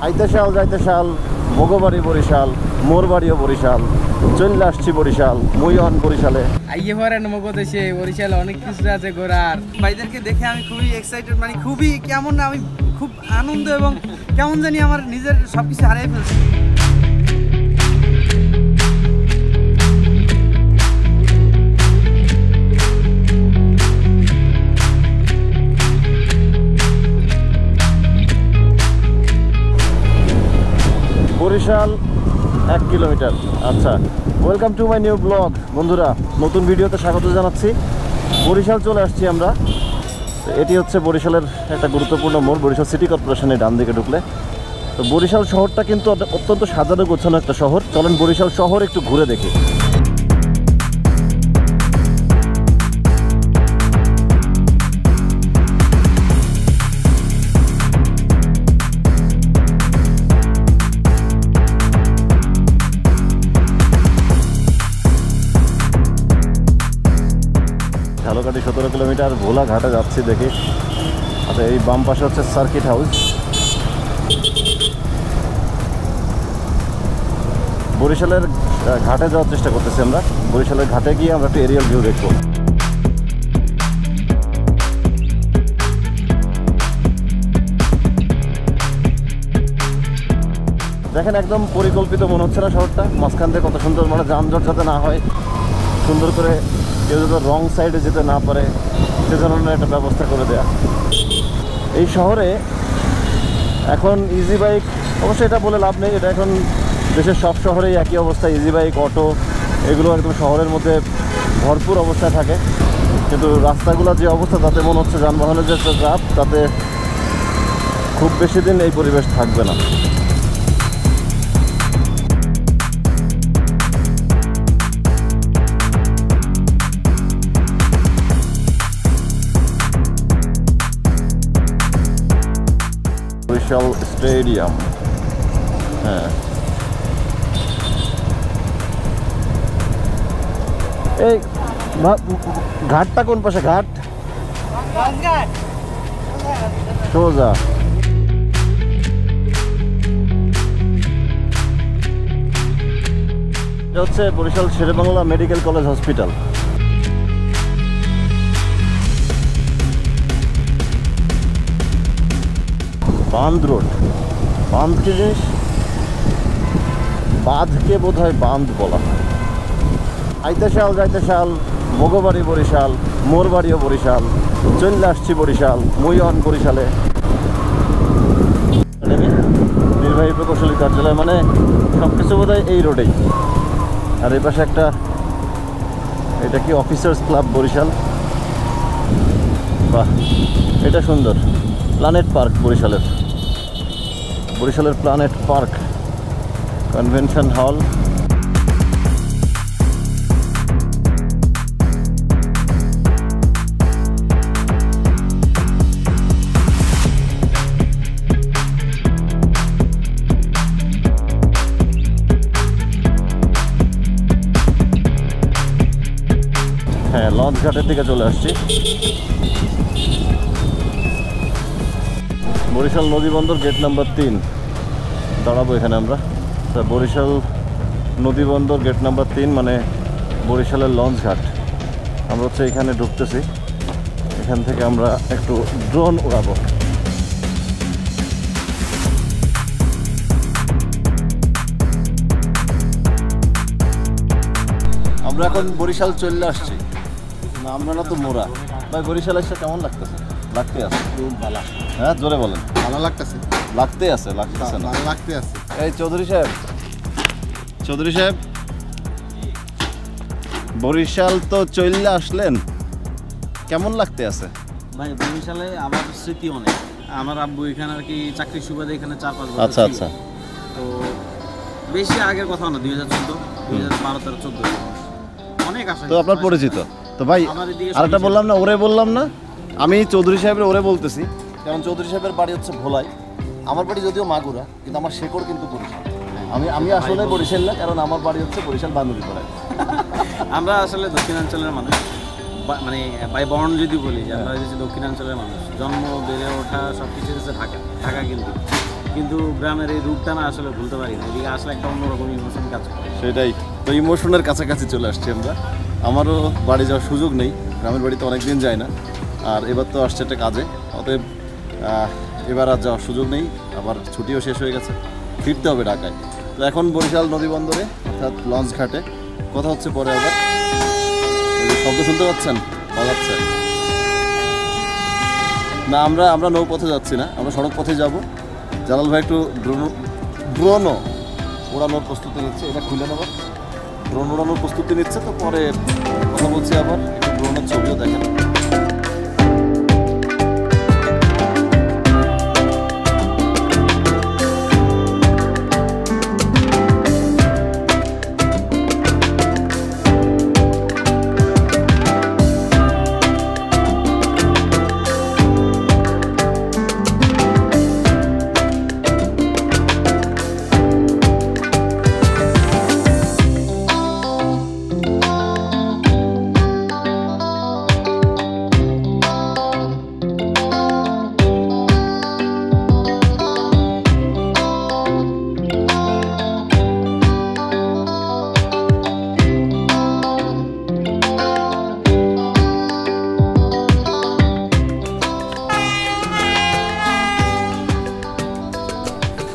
আইতে শাল যাইতে শাল মগবাড়ি বরিশাল মোর বাড়িও বরিশাল চলে আসছি বরিশাল মুই অন বরিশালে আইয়ে পরে নমক দেশে বরিশালে অনেক কিছু আছে ঘোরার। ভাইদেরকে দেখে আমি খুবই এক্সাইটেড, মানে খুবই কেমন আমি খুব আনন্দ এবং কেমন জানি আমার নিজের সবকিছু হারিয়ে ফেলছি। বরিশাল 1 কিলোমিটার। আচ্ছা, welcome to my new blog. বন্ধুরা, নতুন ভিডিওতে স্বাগত জানাচ্ছি। বরিশাল চলে আসছি আমরা। এটি হচ্ছে বরিশালের একটা গুরুত্বপূর্ণ মোড়, বরিশাল সিটি কর্পোরেশনের ডান দিকে ঢুকলে। তো বরিশাল শহরটা কিন্তু অত্যন্ত সাজানো গোছানো একটা শহর। চলেন বরিশাল শহর একটু ঘুরে দেখি। ঝালকাঠি 17 কিলোমিটার, ভোলা ঘাটে যাচ্ছি দেখি। আচ্ছা, এই বাম পাশে হচ্ছে সার্কিট হাউস। বরিশালের ঘাটে যাওয়ার চেষ্টা করতেছি আমরা। বরিশালের ঘাটে গিয়ে আমরা একটু এরিয়াল ভিউ দেখব। দেখেন, একদম পরিকল্পিত মনে হচ্ছে না শহরটা? মাঝখান থেকে কত সুন্দর, মানে যানজট যাতে না হয়, সুন্দর করে কেউ যাতে রং সাইডে যেতে না পারে সে ধরনের একটা ব্যবস্থা করে দেয়া। এই শহরে এখন ইজি বাইক, অবশ্যই এটা বলে লাভ নেই, এটা এখন দেশের সব শহরেই একই অবস্থা। ইজি বাইক, অটো এগুলো একদম শহরের মধ্যে ভরপুর অবস্থায় থাকে, কিন্তু রাস্তাগুলোর যে অবস্থা তাতে মনে হচ্ছে যানবাহনের যে একটা চাপ, তাতে খুব বেশি দিন এই পরিবেশ থাকবে না। বরিশাল স্টেডিয়াম, হ্যাঁ। এই ঘাটটা কোন পাশে? ঘাট সোজা। এটা হচ্ছে Barishal Sher-e-Bangla medical college hospital. বাঁধ রোড, বাঁধ কি জিনিস? বাঁধকে বোধ হয় বাঁধ বলা হয়। আইতে শাল যাইতে শাল মগবাড়ি বরিশাল মোর বাড়িও বরিশাল চলে আসছি বরিশাল মুই অন বরিশালে। নির্বাহী প্রকৌশলী কার্যালয়, মানে সব কিছু বোধ হয় এই রোডেই। আর এই পাশে একটা, এটা কি অফিসার্স ক্লাব বরিশাল? বাহ, এটা সুন্দর। প্ল্যানেট পার্ক বরিশালের, বরিশালের প্ল্যানেট পার্ক, কনভেনশন হল। হ্যাঁ, লঞ্চ ঘাটের দিকে চলে আসছি। বরিশাল নদীবন্দর গেট নাম্বার 3 দাঁড়াবো এখানে আমরা। তা বরিশাল নদীবন্দর গেট নাম্বার 3 মানে বরিশালের লঞ্চ ঘাট। আমরা হচ্ছে এখানে ঢুকতেছি। এখান থেকে আমরা একটু ড্রোন উড়াবো। আমরা এখন বরিশাল চলে আসছি। না, আমরা না তো মোরা। ভাই, বরিশাল এসে কেমন লাগতেছে? লাগতে আছে খুব ভালো। হ্যাঁ, জোরে বলেন। ভালো লাগতেছে। লাগতে আছে, লাগতেছে না, লাগতে আছে। এই চৌধুরী সাহেব, চৌধুরী সাহেব, বরিশাল তো চলে আসলেন, কেমন লাগতে আছে? ভাই, বরিশালে আমার স্মৃতি অনেক। আমার আব্বু এখানে আর কি চাকরির সুবাদে এখানে 4-5 বছর। আচ্ছা আচ্ছা। তো বেশি আগের কথা না, 2014, 2012, 2014 অনেক আসা। তো আপনার পরিচিত তো ভাই। আরেকটা বললাম না, ওরে বললাম না, আমি চৌধুরী সাহেবের ওরে বলতেছি, কারণ চৌধুরী সাহেবের বাড়ি হচ্ছে ভোলায়, আমার বাড়ি যদিও মাগুরা, কিন্তু আমার শেকড় কিন্তু বরিশাল। আমি আসলে বরিশাল না, কারণ আমার বাড়ি হচ্ছে বরিশাল বান্দরবান। আমরা আসলে দক্ষিণাঞ্চলের মানুষ, মানে বাই বর্ণ যদি বলি যে আমরা হচ্ছে দক্ষিণাঞ্চলের মানুষ, জন্ম বেড়ে ওঠা সব কিছু হচ্ছে ঢাকা। ঢাকা কিন্তু কিন্তু গ্রামের এই রূপটা না আসলে ভুলতে পারি না, এদিকে আসলে একটা অন্যরকম ইমোশন কাজ করে। সেটাই তো, ইমোশনের কাছাকাছি চলে আসছি আমরা। আমারও বাড়ি যাওয়ার সুযোগ নেই, গ্রামের বাড়িতে অনেকদিন যায় না, আর এবার তো আসছে একটা কাজে, অতএব এবার আর যাওয়ার সুযোগ নেই, আবার ছুটিও শেষ হয়ে গেছে, ফিরতে হবে ঢাকায়। তো এখন বরিশাল নদী বন্দরে অর্থাৎ লঞ্চ ঘাটে কথা হচ্ছে পরে আবার। শব্দ শুনতে পাচ্ছেন, বাজাচ্ছে না। আমরা নৌপথে যাচ্ছি না, আমরা সড়ক পথে যাব। জালাল ভাই একটু ড্রোন উড়ানোর প্রস্তুতি নিচ্ছে, এটা খুলে নেব। ড্রোন উড়ানোর প্রস্তুতি নিচ্ছে, তো পরে কথা বলছি আবার, একটু ড্রোনের ছবিও দেখেন।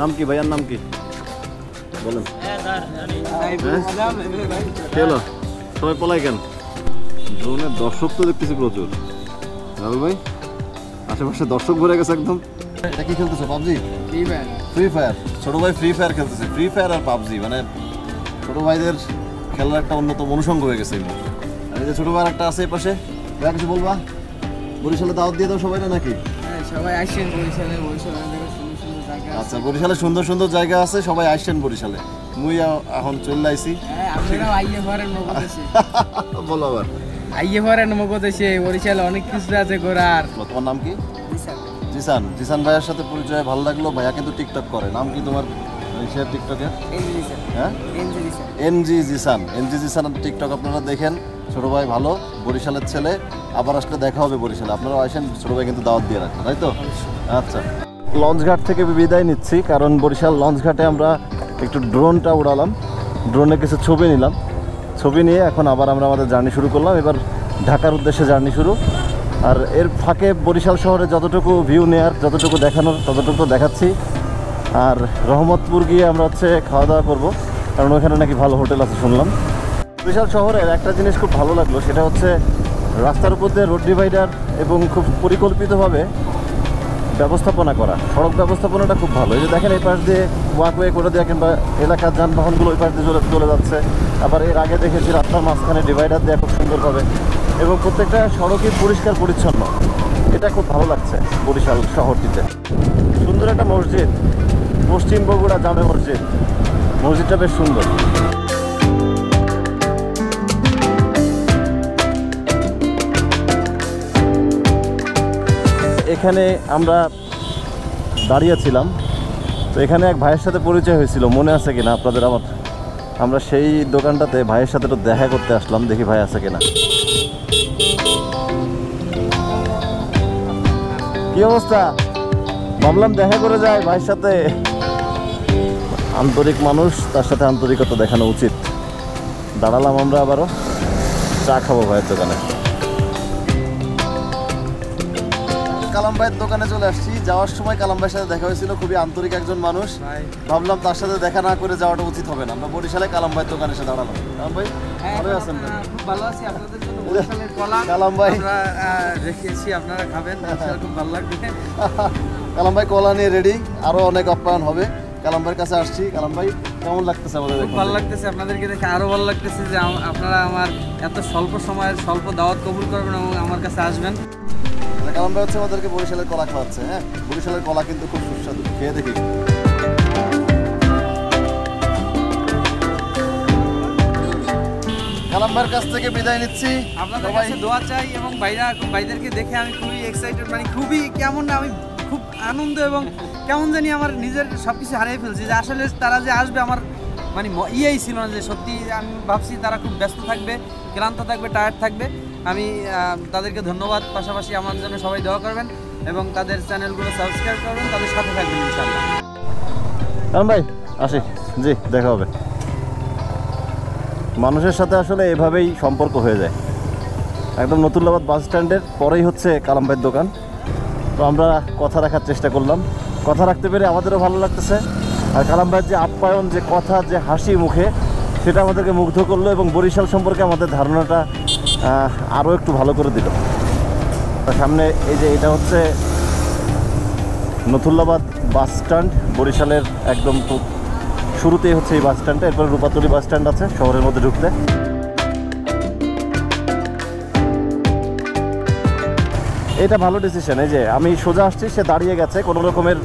নাম কি ভাইয়ার, নাম কি বলেন? কেলো সবাই পলাই কেন? ড্রোনের দর্শক তো দেখতেছি প্রচুর। রাহুল ভাই, আশেপাশে দর্শক ভরে গেছে একদম। এটা কি খেলতেছো, পাবজি? Free fire. ছোট ভাই ফ্রি ফায়ার খেলতেছে। ফ্রি ফায়ার আর পাবজি মানে ছোট ভাইদের খেলার একটা অন্যতম অনুষঙ্গ হয়ে গেছে। আর এই যে ছোট ভাই একটা আছে এই পাশে, ভাইয়া কিছু বলবা? বরিশালে দাওয়াত দিয়ে দাও সবাই না নাকি? সবাই আসেন বরিশালে, আচ্ছা, বরিশালে সুন্দর সুন্দর জায়গা আছে, সবাই আসছেন বরিশালে। মুই এখন চলে আইছি। বলো আবার। বরিশালে অনেক কিছু আছে ঘোরার। তোমার নাম কি? জিসান। জিসান ভাইয়ের সাথে পরিচয় ভালো লাগলো। ভাইয়া কিন্তু টিকটক করে। নাম কি তোমার টিকটকে? হ্যাঁ, NG Jisan. NG Jisan TikTok আপনারা দেখেন। ছোট ভাই ভালো, বরিশালের ছেলে। আবার আসলে দেখা হবে বরিশালে, আপনারাও আসেন। ছোট ভাই কিন্তু দাওয়াত দিয়ে রাখেন, তাই তো? আচ্ছা, লঞ্চ ঘাট থেকে বিদায় নিচ্ছি, কারণ বরিশাল লঞ্চ ঘাটে আমরা একটু ড্রোনটা উড়ালাম, ড্রোনে কিছু ছবি নিলাম। ছবি নিয়ে এখন আবার আমরা আমাদের জার্নি শুরু করলাম। এবার ঢাকার উদ্দেশ্যে জার্নি শুরু। আর এর ফাঁকে বরিশাল শহরে যতটুকু ভিউ নেয়ার, যতটুকু দেখানোর ততটুকু দেখাচ্ছি। আর রহমতপুর গিয়ে আমরা খাওয়া দাওয়া করবো, কারণ ওখানে নাকি ভালো হোটেল আছে শুনলাম। বরিশাল শহরের একটা জিনিস খুব ভালো লাগলো, সেটা হচ্ছে রাস্তার উপর দিয়ে রোড ডিভাইডার এবং খুব পরিকল্পিতভাবে ব্যবস্থাপনা করা। সড়ক ব্যবস্থাপনাটা খুব ভালো। এই যে দেখেন, এই পাশ দিয়ে ওয়াকওয়ে করে দেওয়া, কিংবা এলাকার যানবাহনগুলো ওই পাশ দিয়ে চলে যাচ্ছে। আবার এর আগে দেখেছি রাস্তার মাঝখানে ডিভাইডার দেওয়া খুব সুন্দরভাবে, এবং প্রত্যেকটা সড়কই পরিষ্কার পরিচ্ছন্ন। এটা খুব ভালো লাগছে বরিশাল শহরটিতে। সুন্দর একটা মসজিদ, পশ্চিম বগুড়া জামে মসজিদ। মসজিদটা বেশ সুন্দর। এখানে আমরা দাঁড়িয়েছিলাম, তো এখানে এক ভাইয়ের সাথে পরিচয় হয়েছিল, মনে আছে কিনা আপনাদের? আমরা সেই দোকানটাতে ভাইয়ের সাথে একটু দেখা করতে আসলাম, দেখি ভাই আছে কিনা। কি অবস্থা? ভাবলাম দেখা করে যায় ভাইয়ের সাথে। আন্তরিক মানুষ, তার সাথে আন্তরিকতা দেখানো উচিত। দাঁড়ালাম আমরা, আবারও চা খাবো ভাইয়ের দোকানে। কালাম ভাইয়ের দোকানে চলে আসছি। যাওয়ার সময় কালাম ভাইয়ের সাথে দেখা হয়েছিল, খুবই আন্তরিক একজন মানুষ। ভাবলাম তার সাথে দেখা না করে যাওয়াটা উচিত হবে না। আমরা বরিশালে কালাম ভাইয়ের দোকানে এসে দাঁড়ালাম। কালাম ভাই ভালো আছেন? খুব ভালো আছি। আপনাদের জন্য বরিশালের কলা কালাম ভাই আমরা রেখেছি, আপনারা খাবেন, খুব ভালো লাগবে। কালাম ভাই কলা নিয়ে রেডি, আরো অনেক আপ্যায়ন হবে। কালাম ভাইয়ের কাছে আসছি। কালাম ভাই কেমন লাগতেছে আমাদের? খুব ভালো লাগতেছে, আপনাদেরকে দেখে আরো ভালো লাগতেছে যে আপনারা আমার এত স্বল্প সময়ের স্বল্প দাওয়াত কবুল করবেন এবং আমার কাছে আসবেন। কালাম ভাই আমাদেরকে বরিশালের কলা খাওয়াচ্ছে। হ্যাঁ, বরিশালের কলা কিন্তু খুব সুস্বাদু, খেয়ে দেখি। কালাম ভাইয়ের কাছ থেকে বিদায় নিচ্ছি। আপনাদের কাছে দোয়া চাই, এবং ভাইদেরকে দেখে আমি খুবই এক্সাইটেড, মানে খুবই কেমন না, আমি খুব আনন্দ এবং কেমন জানি আমার নিজের সবকিছু হারিয়ে ফেলছি। যে আসলে তারা যে আসবে আমার মানে ইয়েই ছিল না, যে সত্যি আমি ভাবছি তারা খুব ব্যস্ত থাকবে, ক্লান্ত থাকবে, টায়ার্ড থাকবে। আমি তাদেরকে ধন্যবাদ, পাশাপাশি আমার জন্য সবাই দোয়া করবেন এবং তাদের চ্যানেলগুলো সাবস্ক্রাইব করবেন, তাদের সাথে থাকবেন ইনশাআল্লাহ। কারণ ভাই আসি, জি দেখা হবে। মানুষের সাথে আসলে এভাবেই সম্পর্ক হয়ে যায়। একদম নতুল্লাবাদ বাস স্ট্যান্ডের পরেই হচ্ছে কালাম ভাইয়ের দোকান। তো আমরা কথা রাখার চেষ্টা করলাম, কথা রাখতে পেরে আমাদেরও ভালো লাগতেছে। আর কালাম ভাইয়ের যে আপ্যায়ন, যে কথা, যে হাসি মুখে, সেটা আমাদেরকে মুগ্ধ করলো এবং বরিশাল সম্পর্কে আমাদের ধারণাটা আরও একটু ভালো করে দিল। সামনে এই যে এটা হচ্ছে নতুল্লাবাদ বাস স্ট্যান্ড, বরিশালের একদম শুরুতেই হচ্ছে এই বাস স্ট্যান্ডটা। এরপরে রূপাতলি বাস স্ট্যান্ড আছে শহরের মধ্যে ঢুকতে। এটা ভালো ডিসিশন। এই যে আমি সোজা আসছি, সে দাঁড়িয়ে গেছে, কোনো রকমের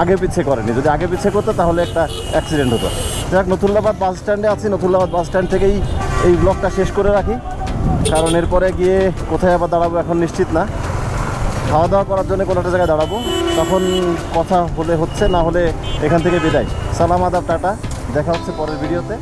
আগে পিছিয়ে করেনি। যদি আগে পিছিয়ে করতো তাহলে একটা অ্যাক্সিডেন্ট হতো। যাক, নতুল্লাবাদ বাস স্ট্যান্ডে আছি। নতুল্লাবাদ বাস স্ট্যান্ড থেকেই এই ব্লগটা শেষ করে রাখি, কারণ এরপরে গিয়ে কোথায় আবার দাঁড়াবো এখন নিশ্চিত না। খাওয়া দাওয়া করার জন্য কোনো একটা জায়গায় দাঁড়াবো, তখন কথা হলে হচ্ছে, না হলে এখান থেকে বিদায়। সালাম, আদাব, টাটা, দেখা হচ্ছে পরের ভিডিওতে।